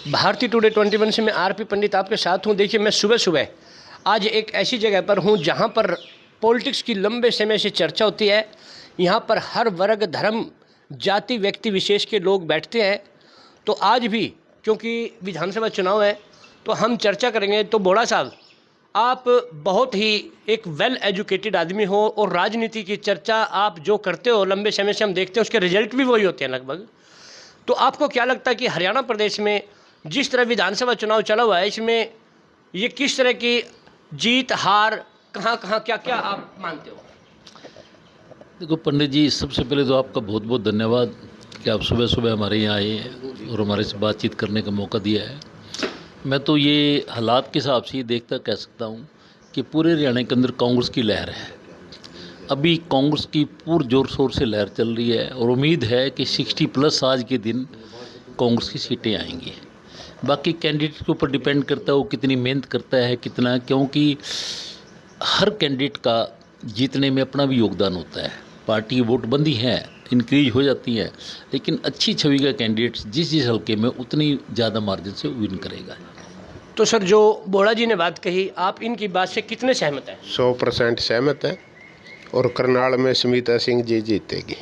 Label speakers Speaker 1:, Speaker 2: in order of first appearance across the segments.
Speaker 1: भारतीय टुडे 21 से मैं आरपी पंडित आपके साथ हूँ। देखिए, मैं सुबह सुबह आज एक ऐसी जगह पर हूँ जहाँ पर पॉलिटिक्स की लंबे समय से चर्चा होती है। यहाँ पर हर वर्ग, धर्म, जाति, व्यक्ति विशेष के लोग बैठते हैं। तो आज भी क्योंकि विधानसभा चुनाव है तो हम चर्चा करेंगे। तो बोड़ा साहब, आप बहुत ही एक वेल एजुकेटेड आदमी हो और राजनीति की चर्चा आप जो करते हो लंबे समय से हम देखते हैं, उसके रिजल्ट भी वही होते हैं लगभग। तो आपको क्या लगता है कि हरियाणा प्रदेश में जिस तरह विधानसभा चुनाव चला हुआ है, इसमें ये किस तरह की जीत हार, कहाँ कहाँ क्या क्या आप मानते हो?
Speaker 2: देखो पंडित जी, सबसे पहले तो आपका बहुत बहुत धन्यवाद कि आप सुबह सुबह हमारे यहाँ आए हैं और हमारे से बातचीत करने का मौका दिया है। मैं तो ये हालात के हिसाब से ये देखता कह सकता हूँ कि पूरे हरियाणा के अंदर कांग्रेस की लहर है। अभी कांग्रेस की पूरे ज़ोर शोर से लहर चल रही है और उम्मीद है कि 60+ आज के दिन कांग्रेस की सीटें आएंगी। बाकी कैंडिडेट के ऊपर डिपेंड करता है वो कितनी मेहनत करता है, कितना, क्योंकि हर कैंडिडेट का जीतने में अपना भी योगदान होता है। पार्टी की वोटबंदी है, इंक्रीज हो जाती है, लेकिन अच्छी छवि का कैंडिडेट जिस हल्के में उतनी ज़्यादा मार्जिन से विन करेगा।
Speaker 1: तो सर, जो बोड़ा जी ने बात कही, आप इनकी बात से कितने सहमत हैं?
Speaker 3: 100% सहमत है। और करनाल में स्मिता सिंह जी जीतेगी।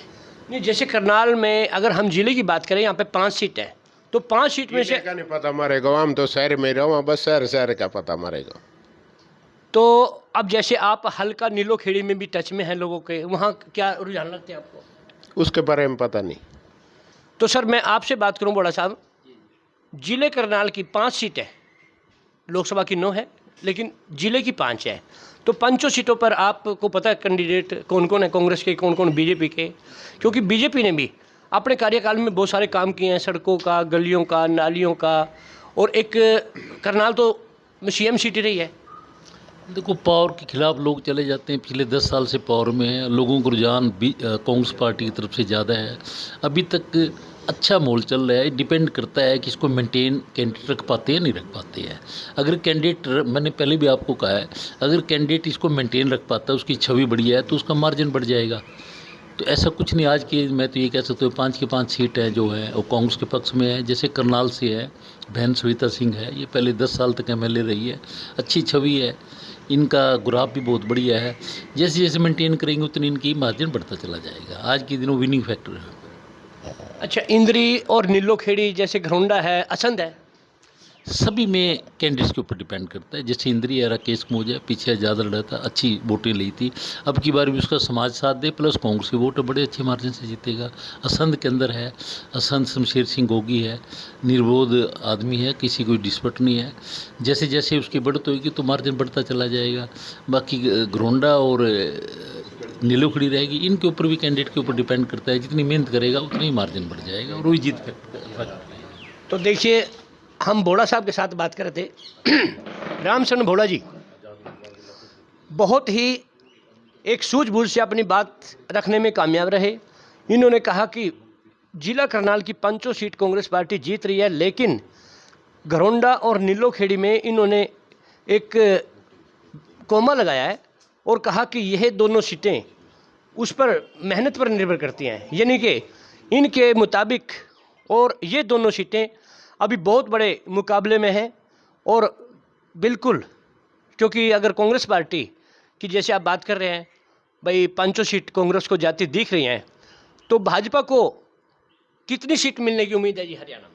Speaker 1: नहीं, जैसे करनाल में अगर हम जिले की बात करें, यहाँ पे 5 सीट है, तो 5 सीट में से
Speaker 3: का नहीं पता मरेगा। हम तो शहर में रहो, बस शहर का पता मरेगा।
Speaker 1: तो अब जैसे आप हल्का नीलोखेड़ी में भी टच में हैं लोगों के, वहाँ क्या रुझान लगते हैं आपको?
Speaker 3: उसके बारे में पता नहीं।
Speaker 1: तो सर, मैं आपसे बात करूं बोड़ा साहब, जिले करनाल की 5 सीटें, लोकसभा की 9 है लेकिन जिले की 5 है, तो 5 सीटों पर आपको पता है कैंडिडेट कौन कौन है, कांग्रेस के, कौन कौन बीजेपी के? क्योंकि बीजेपी ने भी अपने कार्यकाल में बहुत सारे काम किए हैं, सड़कों का, गलियों का, नालियों का, और एक करनाल तो सीएम सीट ही रही है।
Speaker 2: देखो, पावर के खिलाफ लोग चले जाते हैं। पिछले 10 साल से पावर में है, लोगों को रुझान भी कांग्रेस पार्टी की तरफ से ज़्यादा है। अभी तक अच्छा माहौल चल रहा है। डिपेंड करता है कि इसको मेंटेन कैंडिडेट रख पाते हैं नहीं रख पाते हैं। अगर कैंडिडेट, मैंने पहले भी आपको कहा है, अगर कैंडिडेट इसको मेंटेन रख पाता है, उसकी छवि बढ़िया है, तो उसका मार्जिन बढ़ जाएगा। तो ऐसा कुछ नहीं। आज की मैं तो ये कह सकता हूँ 5 की 5 सीट है जो है वो कांग्रेस के पक्ष में है। जैसे करनाल से है, बहन सविता सिंह है, ये पहले 10 साल तक MLA रही है, अच्छी छवि है, इनका ग्राफ भी बहुत बढ़िया है। जैसे जैसे मेंटेन करेंगे उतनी इनकी मार्जिन बढ़ता चला जाएगा। आज के दिनों विनिंग फैक्टर है।
Speaker 1: अच्छा, इंद्री और नीलोखेड़ी जैसे घरौंडा है, असंध है,
Speaker 2: सभी में कैंडिडेट्स के ऊपर डिपेंड करता है। जैसे इंद्री है, राकेश कमोज है, पीछे ज़्यादा लड़ा था, अच्छी वोटें ली थी। अब की बार भी उसका समाज साथ दे, प्लस कांग्रेस की वोट बड़े अच्छे मार्जिन से जीतेगा। असंध के अंदर है, असंध शमशेर सिंह गोगी है, निर्विरोध आदमी है, किसी कोई डिस्प्यूट नहीं है। जैसे जैसे उसकी बढ़त होगी तो मार्जिन बढ़ता चला जाएगा। बाकी घरौंडा और नीलोखड़ी रहेगी, इनके ऊपर भी कैंडिडेट के ऊपर डिपेंड करता है। जितनी मेहनत करेगा उतनी ही मार्जिन बढ़ जाएगा और वही जीत है।
Speaker 1: तो देखिए, हम बोड़ा साहब के साथ बात कर रहे थे। रामचंद्र बोड़ा जी बहुत ही एक सूझबूझ से अपनी बात रखने में कामयाब रहे। इन्होंने कहा कि जिला करनाल की 5 सीट कांग्रेस पार्टी जीत रही है, लेकिन घरौंडा और नीलोखेड़ी में इन्होंने एक कोमा लगाया है और कहा कि यह दोनों सीटें उस पर मेहनत पर निर्भर करती हैं। यानी कि इनके मुताबिक और ये दोनों सीटें अभी बहुत बड़े मुकाबले में हैं। और बिल्कुल, क्योंकि अगर कांग्रेस पार्टी की जैसे आप बात कर रहे हैं भाई 5 सीट कांग्रेस को जाती दिख रही हैं, तो भाजपा को कितनी सीट मिलने की उम्मीद है जी हरियाणा में?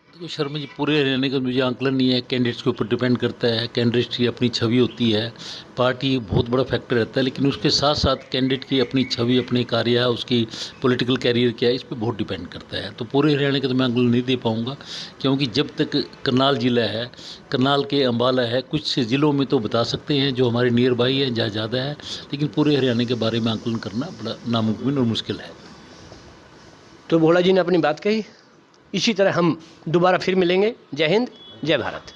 Speaker 2: देखो शर्मा जी, पूरे हरियाणा का मुझे आंकलन नहीं है, कैंडिडेट्स के ऊपर डिपेंड करता है। कैंडिडेट्स की अपनी छवि होती है, पार्टी बहुत बड़ा फैक्टर रहता है, लेकिन उसके साथ साथ कैंडिडेट की अपनी छवि, अपनी कार्य, उसकी पॉलिटिकल कैरियर क्या है, इस पर बहुत डिपेंड करता है। तो पूरे हरियाणा का तो मैं आंकलन नहीं दे पाऊँगा, क्योंकि जब तक करनाल जिला है, करनाल के अम्बाला है, कुछ ज़िलों में तो बता सकते हैं जो हमारे नियर बाई है, जहाँ ज़्यादा है, लेकिन पूरे हरियाणा के बारे में आंकलन करना बड़ा नामुमकिन और मुश्किल है।
Speaker 1: तो भोला जी ने अपनी बात कही। इसी तरह हम दोबारा फिर मिलेंगे। जय हिंद, जय भारत।